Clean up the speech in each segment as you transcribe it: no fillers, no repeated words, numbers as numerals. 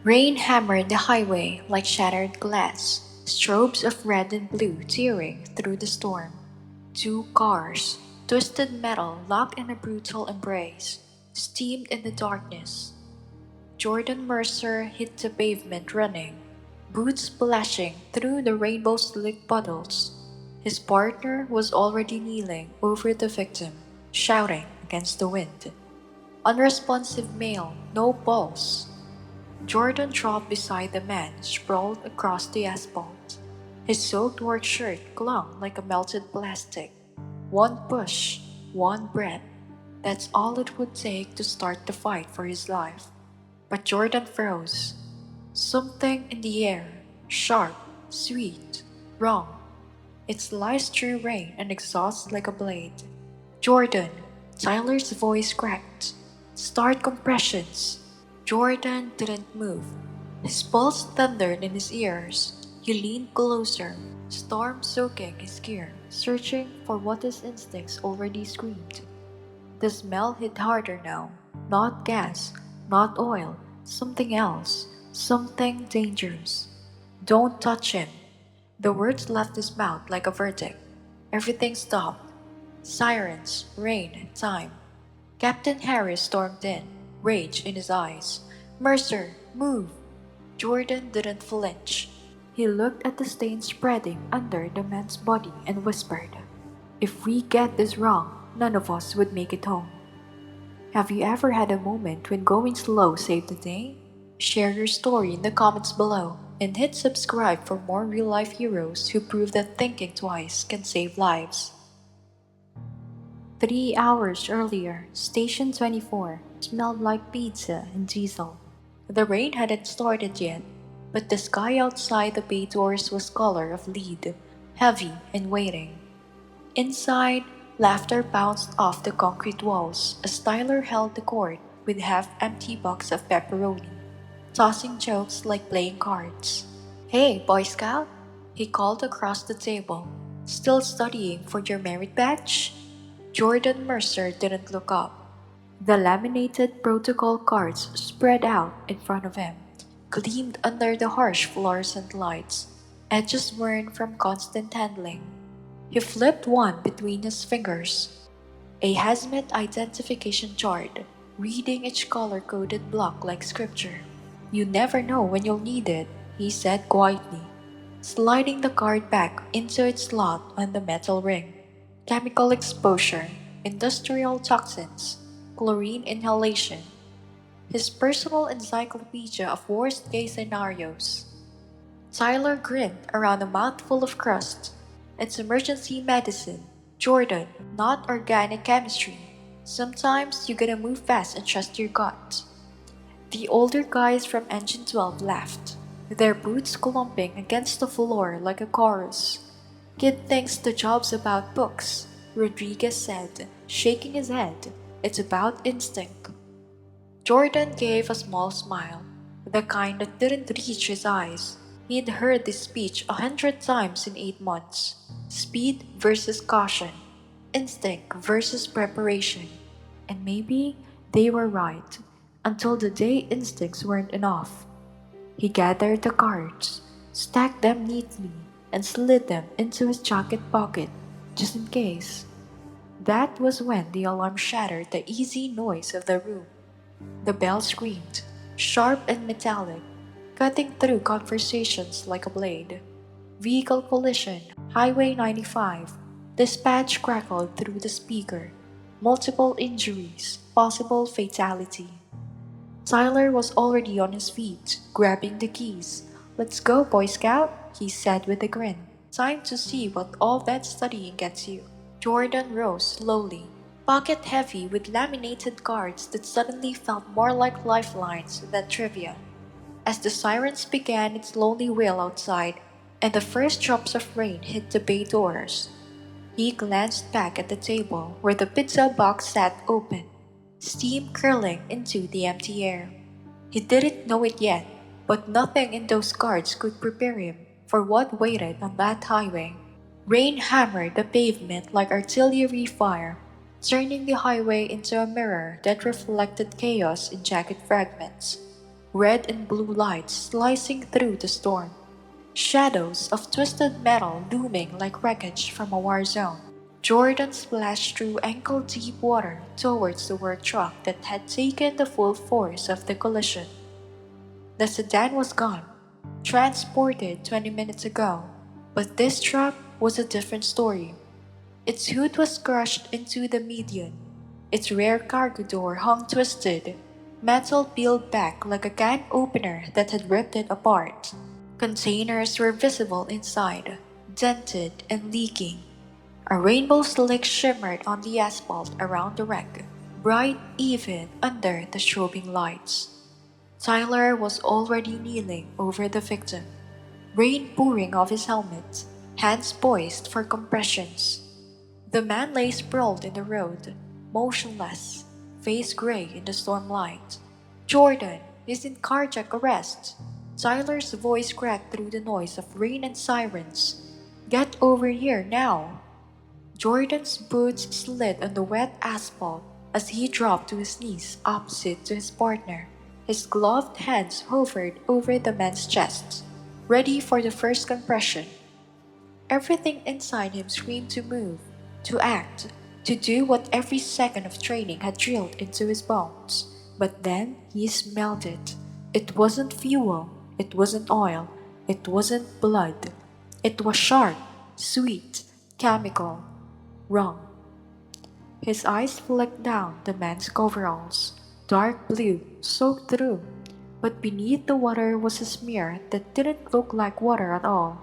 Rain hammered the highway like shattered glass, strobes of red and blue tearing through the storm. Two cars, twisted metal locked in a brutal embrace, steamed in the darkness. Jordan Mercer hit the pavement running, boots splashing through the rainbow-slick puddles. His partner was already kneeling over the victim, shouting against the wind. Unresponsive male, no pulse. Jordan dropped beside the man sprawled across the asphalt. His soaked work shirt clung like a melted plastic. One push, one breath. That's all it would take to start the fight for his life. But Jordan froze. Something in the air, sharp, sweet, wrong. It sliced through rain and exhaust like a blade. Jordan, Tyler's voice cracked. Start compressions. Jordan didn't move. His pulse thundered in his ears. He leaned closer, storm soaking his gear, searching for what his instincts already screamed. The smell hit harder now. Not gas, not oil, something else, something dangerous. Don't touch him. The words left his mouth like a verdict. Everything stopped. Sirens, rain, time. Captain Harris stormed in, rage in his eyes. Mercer, move! Jordan didn't flinch. He looked at the stain spreading under the man's body and whispered, "If we get this wrong, none of us would make it home." Have you ever had a moment when going slow saved the day? Share your story in the comments below and hit subscribe for more real-life heroes who prove that thinking twice can save lives. 3 hours earlier, Station 24 smelled like pizza and diesel. The rain hadn't started yet, but the sky outside the bay doors was color of lead, heavy and waiting. Inside, laughter bounced off the concrete walls as Tyler held the court with half-empty box of pepperoni, tossing jokes like playing cards. "Hey, Boy Scout," he called across the table. "Still studying for your merit badge?" Jordan Mercer didn't look up. The laminated protocol cards spread out in front of him, gleamed under the harsh fluorescent lights, edges worn from constant handling. He flipped one between his fingers. A hazmat identification chart, reading each color-coded block like scripture. "You never know when you'll need it," he said quietly, sliding the card back into its slot on the metal ring. Chemical exposure, industrial toxins, chlorine inhalation. His personal encyclopedia of worst-case scenarios. Tyler grinned around a mouthful of crust. "It's emergency medicine. Jordan, not organic chemistry. Sometimes you gotta move fast and trust your gut." The older guys from Engine 12 laughed, their boots clumping against the floor like a chorus. "Kid thinks the job's about books," Rodriguez said, shaking his head. "It's about instinct." Jordan gave a small smile, the kind that didn't reach his eyes. He'd heard this speech 100 times in 8 months. Speed versus caution, instinct versus preparation. And maybe they were right, until the day instincts weren't enough. He gathered the cards, stacked them neatly, and slid them into his jacket pocket, just in case. That was when the alarm shattered the easy noise of the room. The bell screamed, sharp and metallic, cutting through conversations like a blade. Vehicle collision, Highway 95. Dispatch crackled through the speaker. Multiple injuries, possible fatality. Tyler was already on his feet, grabbing the keys. "Let's go, Boy Scout," he said with a grin. "Time to see what all that studying gets you." Jordan rose slowly, pocket heavy with laminated cards that suddenly felt more like lifelines than trivia. As the sirens began its lonely wail outside, and the first drops of rain hit the bay doors, he glanced back at the table where the pizza box sat open, steam curling into the empty air. He didn't know it yet, but nothing in those cards could prepare him for what waited on that highway. Rain hammered the pavement like artillery fire, turning the highway into a mirror that reflected chaos in jagged fragments. red and blue lights slicing through the storm, shadows of twisted metal looming like wreckage from a war zone. Jordan splashed through ankle-deep water towards the work truck that had taken the full force of the collision. The sedan was gone, transported 20 minutes ago, but this truck was a different story. Its hood was crushed into the median. Its rear cargo door hung twisted, metal peeled back like a can opener that had ripped it apart. Containers were visible inside, dented and leaking. A rainbow slick shimmered on the asphalt around the wreck, bright even under the strobing lights. Tyler was already kneeling over the victim, rain pouring off his helmet, hands poised for compressions. The man lay sprawled in the road, motionless, face gray in the stormlight. Jordan is in cardiac arrest. Tyler's voice cracked through the noise of rain and sirens. Get over here now. Jordan's boots slid on the wet asphalt as he dropped to his knees opposite to his partner. His gloved hands hovered over the man's chest, ready for the first compression. Everything inside him screamed to move, to act, to do what every second of training had drilled into his bones. But then he smelled it. It wasn't fuel, it wasn't oil, it wasn't blood. It was sharp, sweet, chemical, wrong. His eyes flicked down the man's coveralls, dark blue, soaked through, but beneath the water was a smear that didn't look like water at all.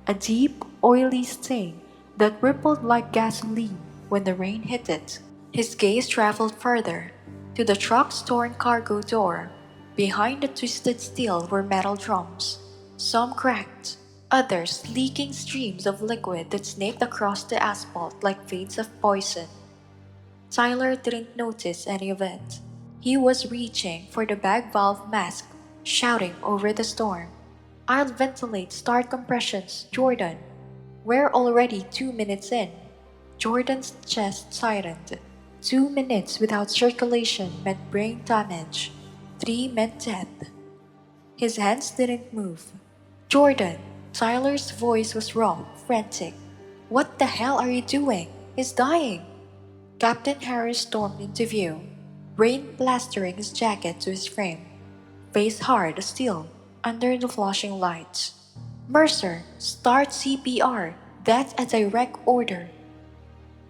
A deep, oily stain that rippled like gasoline when the rain hit it. His gaze traveled further, to the truck's torn cargo door. Behind the twisted steel were metal drums, some cracked, others leaking streams of liquid that snaked across the asphalt like veins of poison. Tyler didn't notice any of it. He was reaching for the bag valve mask, shouting over the storm. I'll ventilate, start compressions, Jordan. We're already 2 minutes in. Jordan's chest tightened. 2 minutes without circulation meant brain damage. 3 meant death. His hands didn't move. Jordan! Tyler's voice was raw, frantic. What the hell are you doing? He's dying! Captain Harris stormed into view, rain plastering his jacket to his frame, face hard as steel under the flashing lights. Mercer, start CPR. That's a direct order.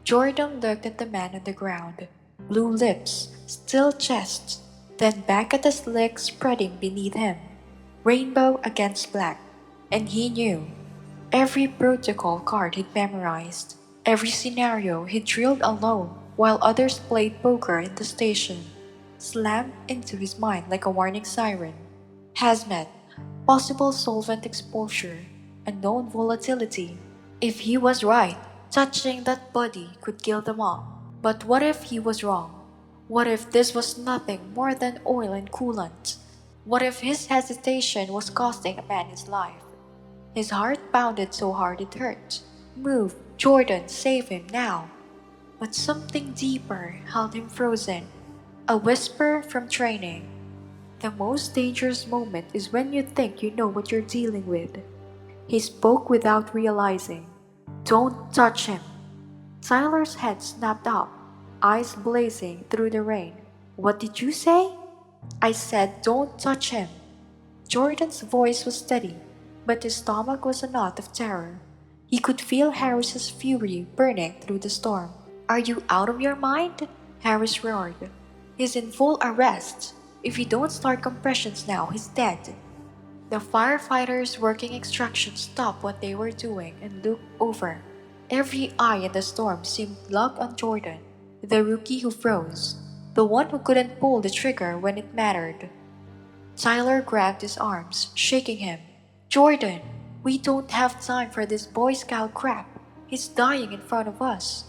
Jordan looked at the man on the ground, blue lips, still chest, then back at the slick spreading beneath him, rainbow against black, and he knew. Every protocol card he'd memorized, every scenario he'd drilled alone while others played poker in the station, slammed into his mind like a warning siren. Hazmat, possible solvent exposure, unknown volatility. If he was right, touching that body could kill them all. But what if he was wrong? What if this was nothing more than oil and coolant? What if his hesitation was costing a man his life? His heart pounded so hard it hurt. Move, Jordan, save him now. But something deeper held him frozen. A whisper from training. The most dangerous moment is when you think you know what you're dealing with. He spoke without realizing. Don't touch him. Tyler's head snapped up, eyes blazing through the rain. What did you say? I said don't touch him. Jordan's voice was steady, but his stomach was a knot of terror. He could feel Harris's fury burning through the storm. Are you out of your mind? Harris roared. He's in full arrest. If you don't start compressions now, he's dead. The firefighters working extraction stopped what they were doing and looked over. Every eye in the storm seemed locked on Jordan, the rookie who froze, the one who couldn't pull the trigger when it mattered. Tyler grabbed his arms, shaking him. Jordan, we don't have time for this Boy Scout crap. He's dying in front of us.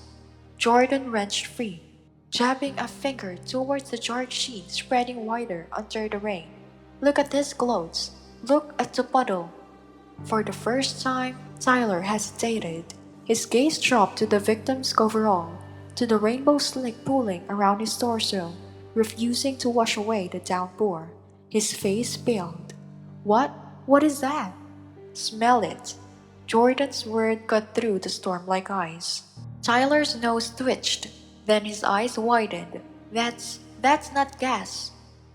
Jordan wrenched free, jabbing a finger towards the jarred sheen spreading wider under the rain. Look at his clothes. Look at the puddle. For the first time, Tyler hesitated. His gaze dropped to the victim's coverall, to the rainbow slick pooling around his torso, refusing to wash away the downpour. His face paled. What? What is that? Smell it. Jordan's word cut through the storm like ice. Tyler's nose twitched, then his eyes widened. That's not gas.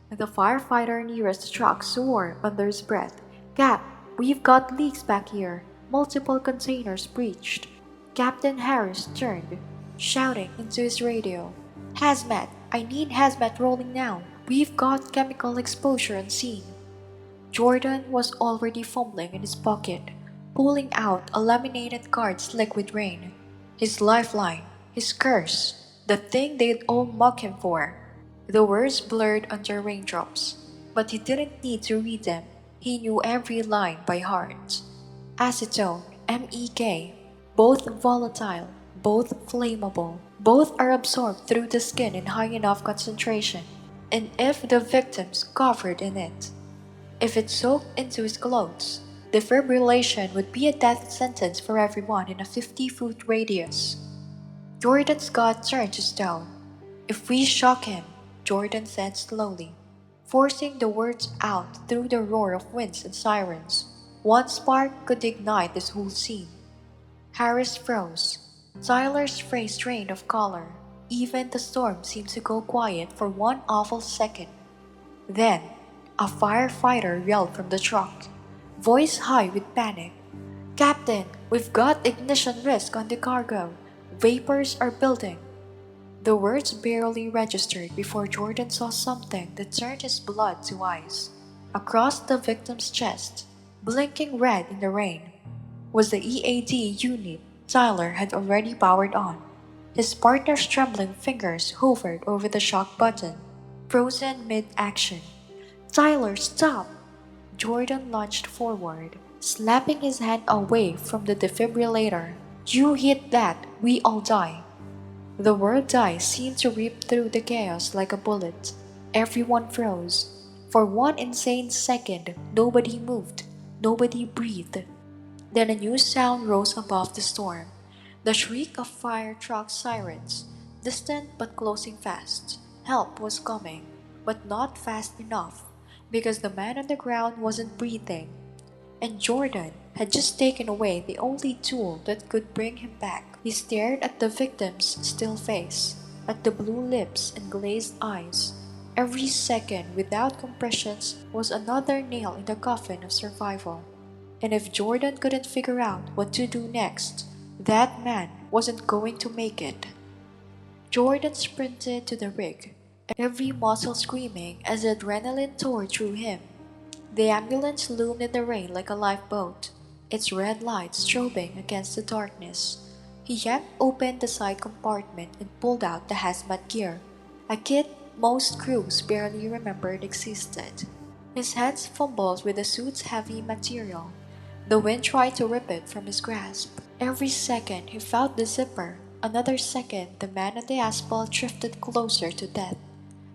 The firefighter nearest the truck swore under his breath. Cap, we've got leaks back here. Multiple containers breached. Captain Harris turned, shouting into his radio. Hazmat! I need hazmat rolling now. We've got chemical exposure on scene. Jordan was already fumbling in his pocket, pulling out a laminated card slick with rain. His lifeline, his curse, the thing they'd all mock him for. The words blurred under raindrops, but he didn't need to read them. He knew every line by heart. Acetone, MEK, both volatile, both flammable, both are absorbed through the skin in high enough concentration. And if the victims covered in it, if it soaked into his clothes, defibrillation would be a death sentence for everyone in a 50-foot radius. Jordan's gut turned to stone. If we shock him, Jordan said slowly, forcing the words out through the roar of winds and sirens, one spark could ignite this whole scene. Harris froze. Tyler's face drained of color. Even the storm seemed to go quiet for one awful second. Then, a firefighter yelled from the truck, voice high with panic. Captain, we've got ignition risk on the cargo. Vapors are building. The words barely registered before Jordan saw something that turned his blood to ice. Across the victim's chest, blinking red in the rain, was the EAD unit Tyler had already powered on. His partner's trembling fingers hovered over the shock button, frozen mid-action. Tyler, stop! Jordan lunged forward, slapping his hand away from the defibrillator. You hit that, we all die. The word die seemed to rip through the chaos like a bullet. Everyone froze. For one insane second, nobody moved, nobody breathed. Then a new sound rose above the storm. The shriek of fire truck sirens, distant but closing fast. Help was coming, but not fast enough, because the man on the ground wasn't breathing. And Jordan had just taken away the only tool that could bring him back. He stared at the victim's still face, at the blue lips and glazed eyes. Every second without compressions was another nail in the coffin of survival. And if Jordan couldn't figure out what to do next, that man wasn't going to make it. Jordan sprinted to the rig, every muscle screaming as adrenaline tore through him. The ambulance loomed in the rain like a lifeboat, its red lights strobing against the darkness. He yanked open the side compartment and pulled out the hazmat gear, a kit most crews barely remembered existed. His hands fumbled with the suit's heavy material. The wind tried to rip it from his grasp. Every second he felt the zipper. Another second the man on the asphalt drifted closer to death.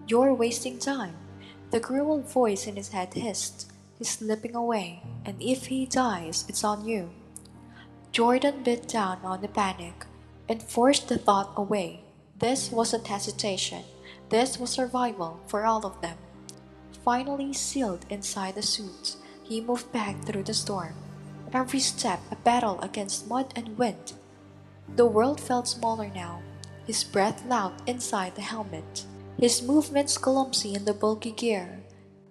You're wasting time. The cruel voice in his head hissed. He's slipping away, and if he dies, it's on you. Jordan bit down on the panic and forced the thought away. This wasn't hesitation. This was survival for all of them. Finally sealed inside the suit, he moved back through the storm. Every step a battle against mud and wind. The world felt smaller now, his breath loud inside the helmet, his movements clumsy in the bulky gear.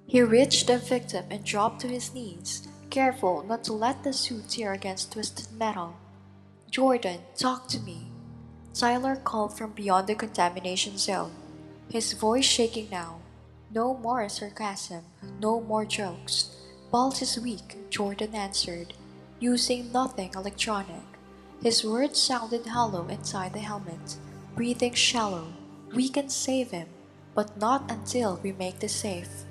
He reached the victim and dropped to his knees, careful not to let the suit tear against twisted metal. Jordan, talk to me. Tyler called from beyond the contamination zone, his voice shaking now. No more sarcasm, no more jokes. Pulse is weak, Jordan answered, using nothing electronic. His words sounded hollow inside the helmet, breathing shallow. We can save him, but not until we make this safe.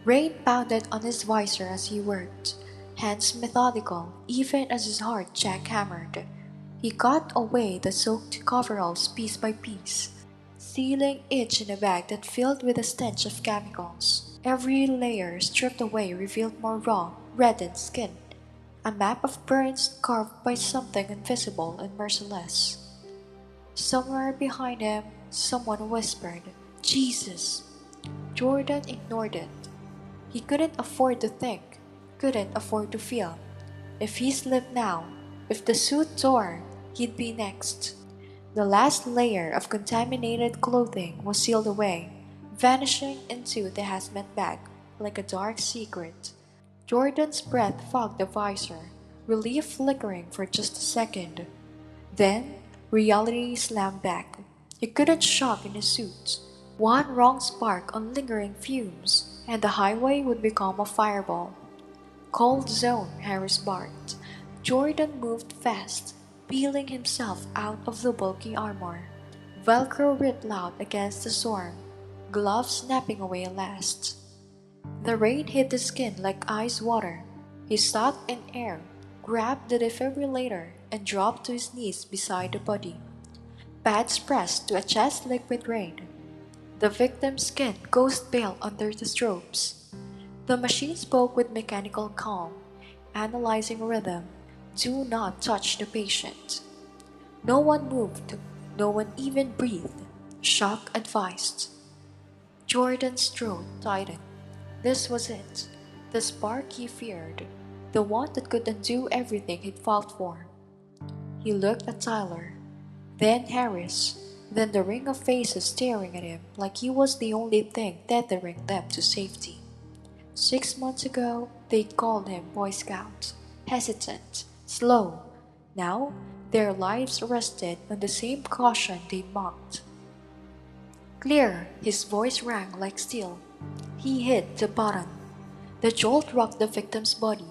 Rain pounded on his visor as he worked, hands methodical even as his heart jackhammered. He cut away the soaked coveralls piece by piece, sealing each in a bag that filled with a stench of chemicals. Every layer stripped away revealed more raw, reddened skin, a map of burns carved by something invisible and merciless. Somewhere behind him, someone whispered, Jesus! Jordan ignored it. He couldn't afford to think, couldn't afford to feel. If he slipped now, if the suit tore, he'd be next. The last layer of contaminated clothing was sealed away, vanishing into the hazmat bag like a dark secret. Jordan's breath fogged the visor, relief flickering for just a second. Then, reality slammed back. He couldn't shop in his suit. One wrong spark on lingering fumes, and the highway would become a fireball. Cold zone, Harris barked. Jordan moved fast, peeling himself out of the bulky armor. Velcro ripped loud against the storm, gloves snapping away last. The rain hit his skin like ice water. He sucked in air, grabbed the defibrillator, and dropped to his knees beside the body. Pads pressed to a chest liquid rain. The victim's skin ghost pale under the strobes. The machine spoke with mechanical calm, analyzing rhythm. Do not touch the patient. No one moved, no one even breathed. Shock advised. Jordan's throat tightened. This was it. The spark he feared. The one that could undo everything he'd fought for. He looked at Tyler, then Harris, then the ring of faces staring at him like he was the only thing tethering them to safety. 6 months ago, they'd called him Boy Scout, hesitant, slow. Now, their lives rested on the same caution they mocked. Clear, his voice rang like steel. He hit the button. The jolt rocked the victim's body.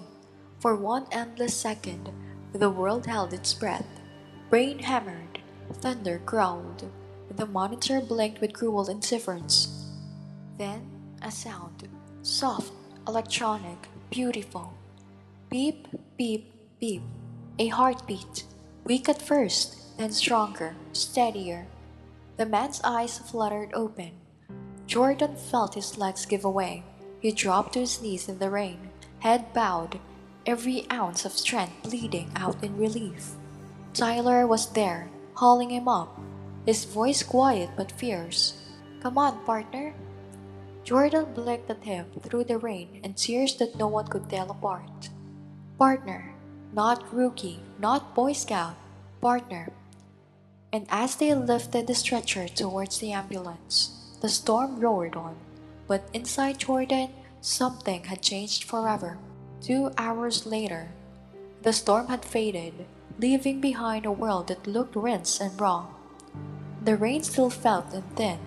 For one endless second, the world held its breath. Rain hammered, thunder growled. The monitor blinked with cruel indifference. Then, a sound. Soft, electronic, beautiful. Beep, beep, beep. A heartbeat. Weak at first, then stronger, steadier. The man's eyes fluttered open. Jordan felt his legs give away. He dropped to his knees in the rain, head bowed, every ounce of strength bleeding out in relief. Tyler was there, hauling him up, his voice quiet but fierce. Come on, partner. Jordan blinked at him through the rain and tears that no one could tell apart. Partner, not rookie, not Boy Scout, partner. And as they lifted the stretcher towards the ambulance, the storm roared on. But inside Jordan, something had changed forever. 2 hours later, the storm had faded, leaving behind a world that looked rinsed and raw. The rain still felt and thin,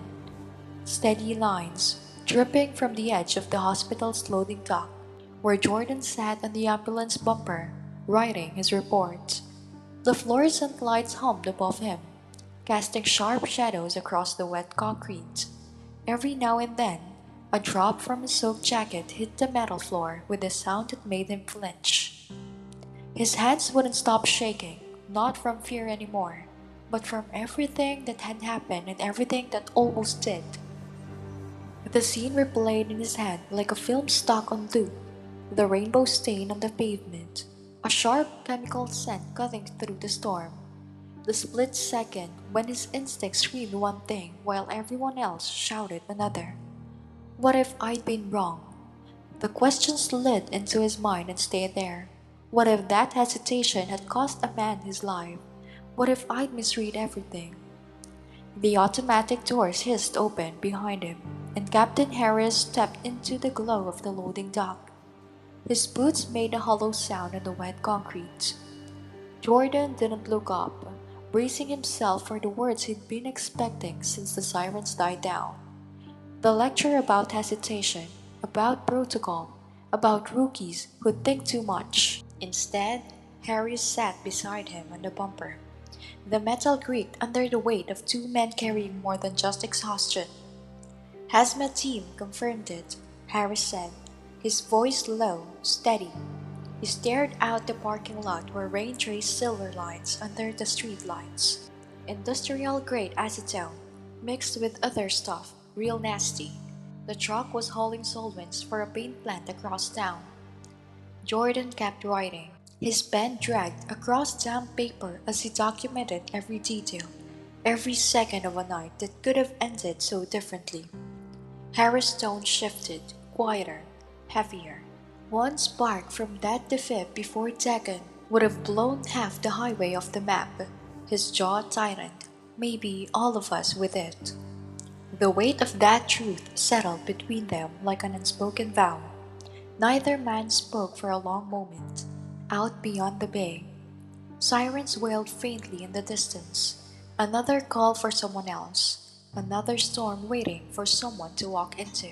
steady lines, dripping from the edge of the hospital's loading dock, where Jordan sat on the ambulance bumper, writing his report. The fluorescent lights hummed above him, casting sharp shadows across the wet concrete. Every now and then, a drop from his soaked jacket hit the metal floor with a sound that made him flinch. His hands wouldn't stop shaking, not from fear anymore, but from everything that had happened and everything that almost did. The scene replayed in his head like a film stuck on loop, the rainbow stain on the pavement, a sharp chemical scent cutting through the storm. The split second when his instincts screamed one thing while everyone else shouted another. What if I'd been wrong? The question slid into his mind and stayed there. What if that hesitation had cost a man his life? What if I'd misread everything? The automatic doors hissed open behind him, and Captain Harris stepped into the glow of the loading dock. His boots made a hollow sound on the wet concrete. Jordan didn't look up, bracing himself for the words he'd been expecting since the sirens died down. The lecture about hesitation, about protocol, about rookies who think too much. Instead, Harris sat beside him on the bumper. The metal creaked under the weight of two men carrying more than just exhaustion. Hazmat team confirmed it, Harris said, his voice low, steady. He stared out the parking lot where rain traced silver lines under the street lights. Industrial-grade acetone, mixed with other stuff, real nasty. The truck was hauling solvents for a paint plant across town. Jordan kept writing. His pen dragged across damp paper as he documented every detail, every second of a night that could have ended so differently. Harris' tone shifted, quieter. heavier. One spark from that defib before Dagon would have blown half the highway off the map. His jaw tightened, maybe all of us with it. The weight of that truth settled between them like an unspoken vow. Neither man spoke for a long moment. Out beyond the bay, sirens wailed faintly in the distance. Another call for someone else. Another storm waiting for someone to walk into.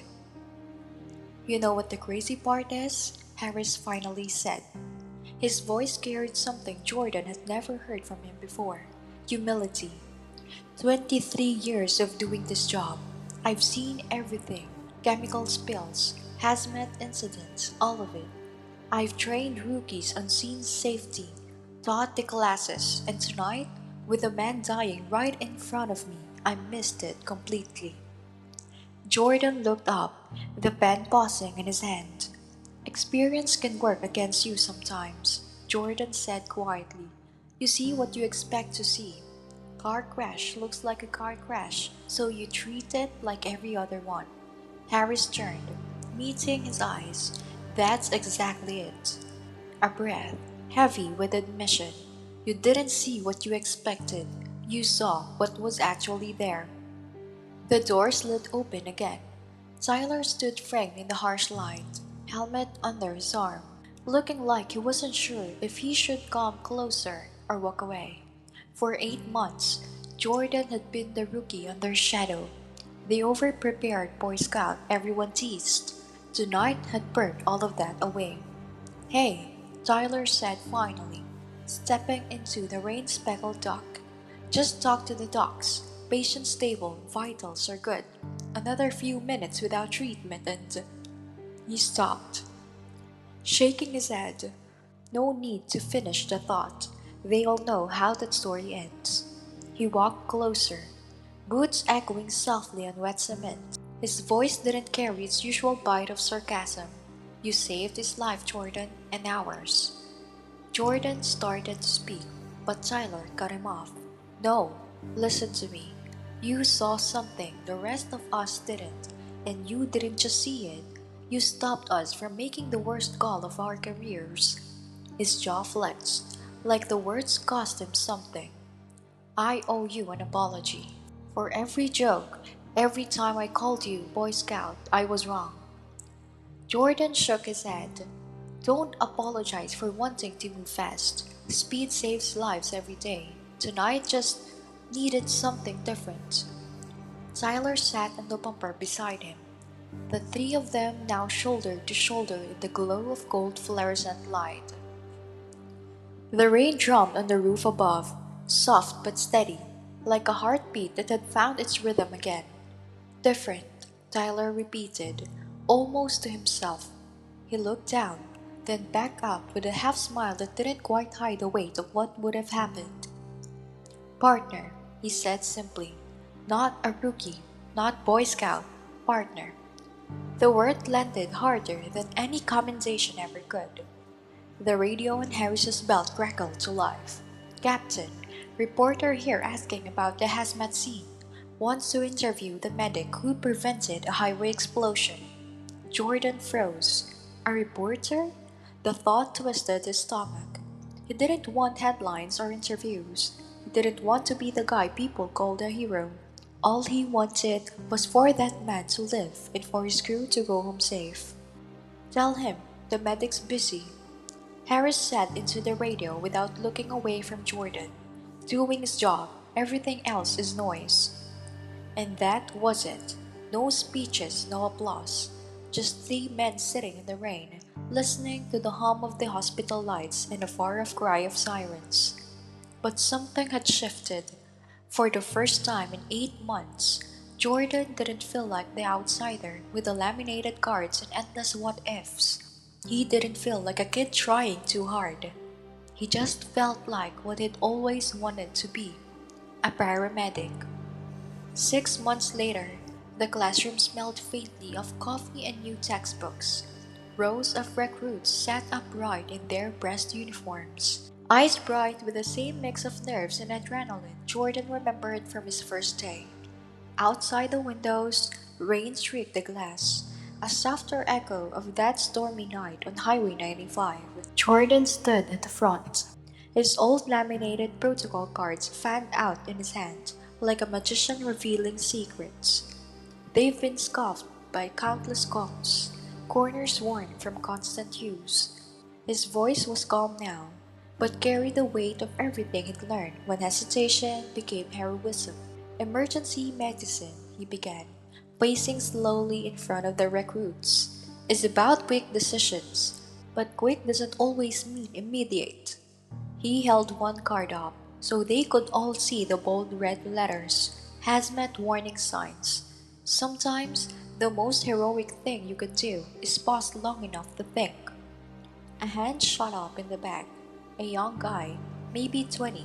You know what the crazy part is? Harris finally said. His voice carried something Jordan had never heard from him before: humility. 23 years of doing this job. I've seen everything: chemical spills, hazmat incidents, all of it. I've trained rookies on scene safety, taught the classes, and tonight, with a man dying right in front of me, I missed it completely. Jordan looked up, the pen pausing in his hand. Experience can work against you sometimes, Jordan said quietly. You see what you expect to see. Car crash looks like a car crash, so you treat it like every other one. Harris turned, meeting his eyes. That's exactly it. A breath, heavy with admission. You didn't see what you expected. You saw what was actually there. The door slid open again. Tyler stood framed in the harsh light, helmet under his arm, looking like he wasn't sure if he should come closer or walk away. For 8 months, Jordan had been the rookie on their shadow, the over-prepared Boy Scout everyone teased. Tonight had burnt all of that away. Hey, Tyler said finally, stepping into the rain-speckled dock. Just talk to the docs. Patient stable, vitals are good. Another few minutes without treatment and... He stopped, shaking his head. No need to finish the thought. They all know how that story ends. He walked closer, boots echoing softly on wet cement. His voice didn't carry its usual bite of sarcasm. You saved his life, Jordan, and ours. Jordan started to speak, but Tyler cut him off. No, listen to me. You saw something the rest of us didn't, and you didn't just see it. You stopped us from making the worst call of our careers. His jaw flexed, like the words cost him something. I owe you an apology. For every joke, every time I called you Boy Scout, I was wrong. Jordan shook his head. Don't apologize for wanting to move fast. Speed saves lives every day. Tonight just needed something different. Tyler sat on the bumper beside him. The three of them now shoulder to shoulder in the glow of gold fluorescent light. The rain drummed on the roof above, soft but steady, like a heartbeat that had found its rhythm again. Different, Tyler repeated, almost to himself. He looked down, then back up with a half smile that didn't quite hide the weight of what would have happened. Partner, he said simply. Not a rookie, not Boy Scout, partner. The word landed harder than any commendation ever could. The radio on Harris's belt crackled to life. Captain, reporter here asking about the hazmat scene. Wants to interview the medic who prevented a highway explosion. Jordan froze. A reporter? The thought twisted his stomach. He didn't want headlines or interviews. He didn't want to be the guy people called a hero. All he wanted was for that man to live and for his crew to go home safe. Tell him, the medic's busy. Harris said into the radio without looking away from Jordan. Doing his job, everything else is noise. And that was it. No speeches, no applause. Just three men sitting in the rain, listening to the hum of the hospital lights and a far-off cry of sirens. But something had shifted. For the first time in 8 months, Jordan didn't feel like the outsider with the laminated cards and endless what-ifs. He didn't feel like a kid trying too hard. He just felt like what he'd always wanted to be, a paramedic. 6 months later, the classroom smelled faintly of coffee and new textbooks. Rows of recruits sat upright in their pressed uniforms, eyes bright with the same mix of nerves and adrenaline Jordan remembered from his first day. Outside the windows, rain streaked the glass, a softer echo of that stormy night on Highway 95. Jordan stood at the front, his old laminated protocol cards fanned out in his hand like a magician revealing secrets. They've been scuffed by countless calls, corners worn from constant use. His voice was calm now, but carried the weight of everything he'd learned when hesitation became heroism. Emergency medicine, he began, pacing slowly in front of the recruits, is about quick decisions, but quick doesn't always mean immediate. He held one card up so they could all see the bold red letters, hazmat warning signs. Sometimes, the most heroic thing you can do is pause long enough to think. A hand shot up in the back. A young guy, maybe 20,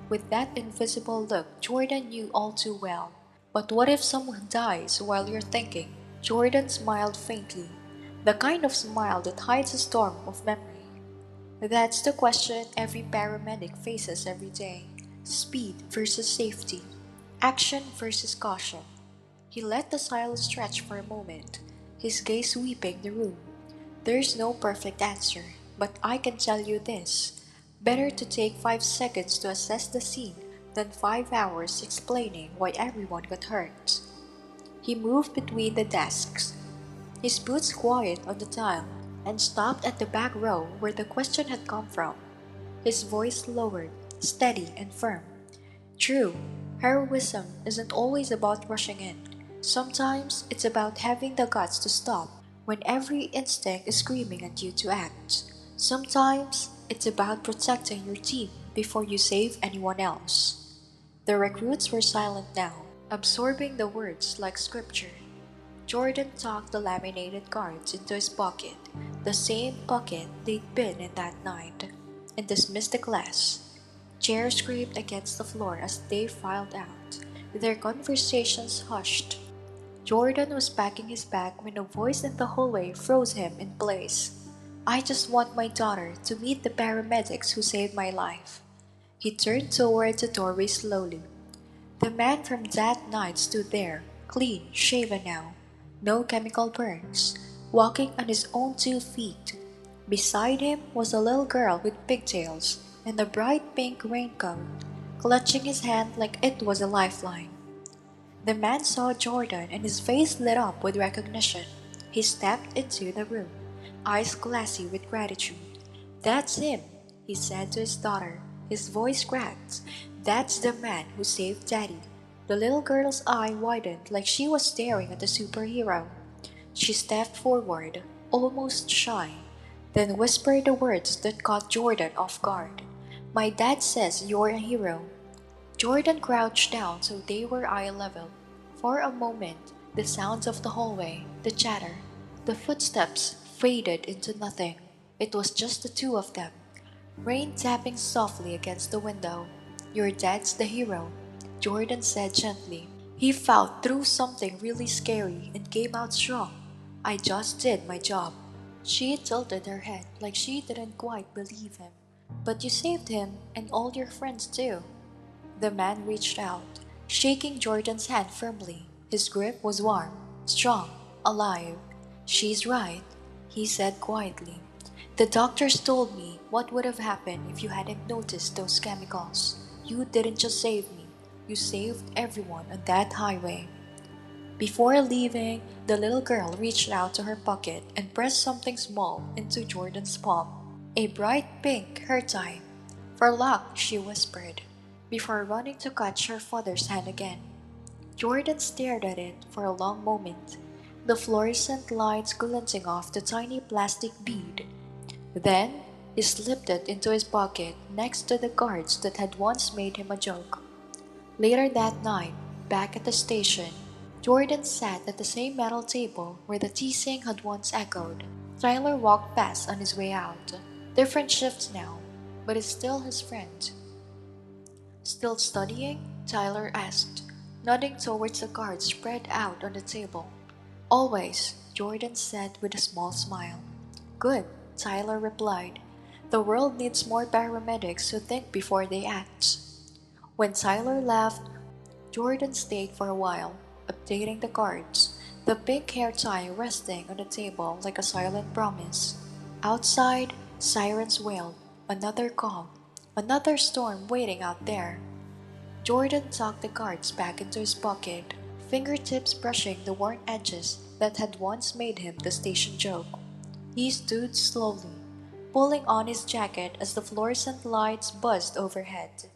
with that invisible look Jordan knew all too well. But what if someone dies while you're thinking? Jordan smiled faintly, the kind of smile that hides a storm of memory. That's the question every paramedic faces every day: speed versus safety, action versus caution. He let the silence stretch for a moment, his gaze sweeping the room. There's no perfect answer, but I can tell you this: better to take 5 seconds to assess the scene than 5 hours explaining why everyone got hurt. He moved between the desks, his boots quiet on the tile, and stopped at the back row where the question had come from. His voice lowered, steady and firm. True, heroism isn't always about rushing in. Sometimes it's about having the guts to stop when every instinct is screaming at you to act. Sometimes it's about protecting your team before you save anyone else. The recruits were silent now, absorbing the words like scripture. Jordan tucked the laminated cards into his pocket, the same pocket they'd been in that night, and dismissed the class. Chairs scraped against the floor as they filed out, their conversations hushed. Jordan was packing his bag when a voice in the hallway froze him in place. I just want my daughter to meet the paramedics who saved my life. He turned toward the doorway slowly. The man from that night stood there, clean shaven now, no chemical burns, walking on his own 2 feet. Beside him was a little girl with pigtails and a bright pink raincoat, clutching his hand like it was a lifeline. The man saw Jordan and his face lit up with recognition. He stepped into the room, eyes glassy with gratitude. That's him, he said to his daughter, his voice cracked. That's the man who saved Daddy. The little girl's eye widened like she was staring at a superhero. She stepped forward, almost shy, then whispered the words that caught Jordan off guard. My dad says you're a hero. Jordan crouched down so they were eye level. For a moment, the sounds of the hallway, the chatter, the footsteps faded into nothing. It was just the two of them. Rain tapping softly against the window. Your dad's the hero, Jordan said gently. He fought through something really scary and came out strong. I just did my job. She tilted her head like she didn't quite believe him. But you saved him and all your friends too. The man reached out, shaking Jordan's hand firmly. His grip was warm, strong, alive. She's right, he said quietly. The doctors told me what would have happened if you hadn't noticed those chemicals. You didn't just save me, you saved everyone on that highway. Before leaving, the little girl reached out to her pocket and pressed something small into Jordan's palm. A bright pink hair tie. For luck, she whispered, before running to catch her father's hand again. Jordan stared at it for a long moment, the fluorescent lights glinting off the tiny plastic bead. Then, he slipped it into his pocket next to the cards that had once made him a joke. Later that night, back at the station, Jordan sat at the same metal table where the teasing had once echoed. Tyler walked past on his way out. Different shifts now, but is still his friend. Still studying? Tyler asked, nodding towards the cards spread out on the table. Always, Jordan said with a small smile. Good, Tyler replied. The world needs more paramedics who think before they act. When Tyler left, Jordan stayed for a while, updating the cards. the pink hair tie resting on the table like a silent promise. Outside, sirens wailed. Another call. Another storm waiting out there. Jordan tucked the cards back into his pocket, fingertips brushing the worn edges that had once made him the station joke. He stood slowly, pulling on his jacket as the fluorescent lights buzzed overhead.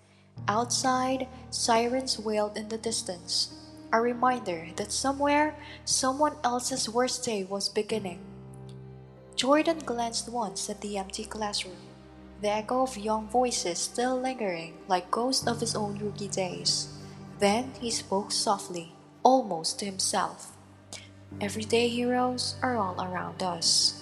Outside, sirens wailed in the distance, a reminder that somewhere, someone else's worst day was beginning. Jordan glanced once at the empty classroom, the echo of young voices still lingering like ghosts of his own rookie days. Then he spoke softly, almost to himself. Everyday heroes are all around us.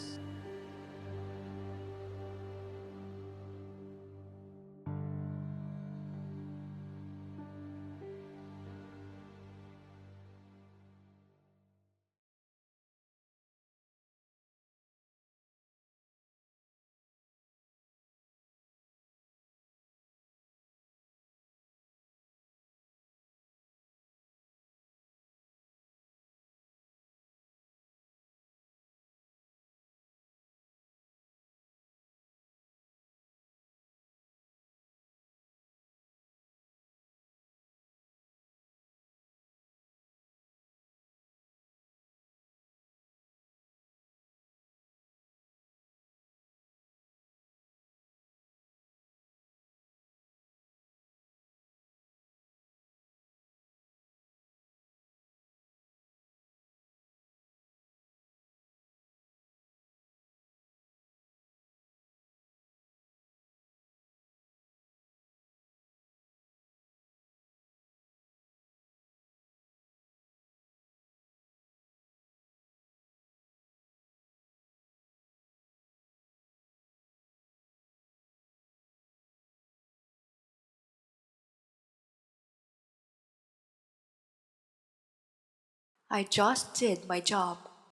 I just did my job,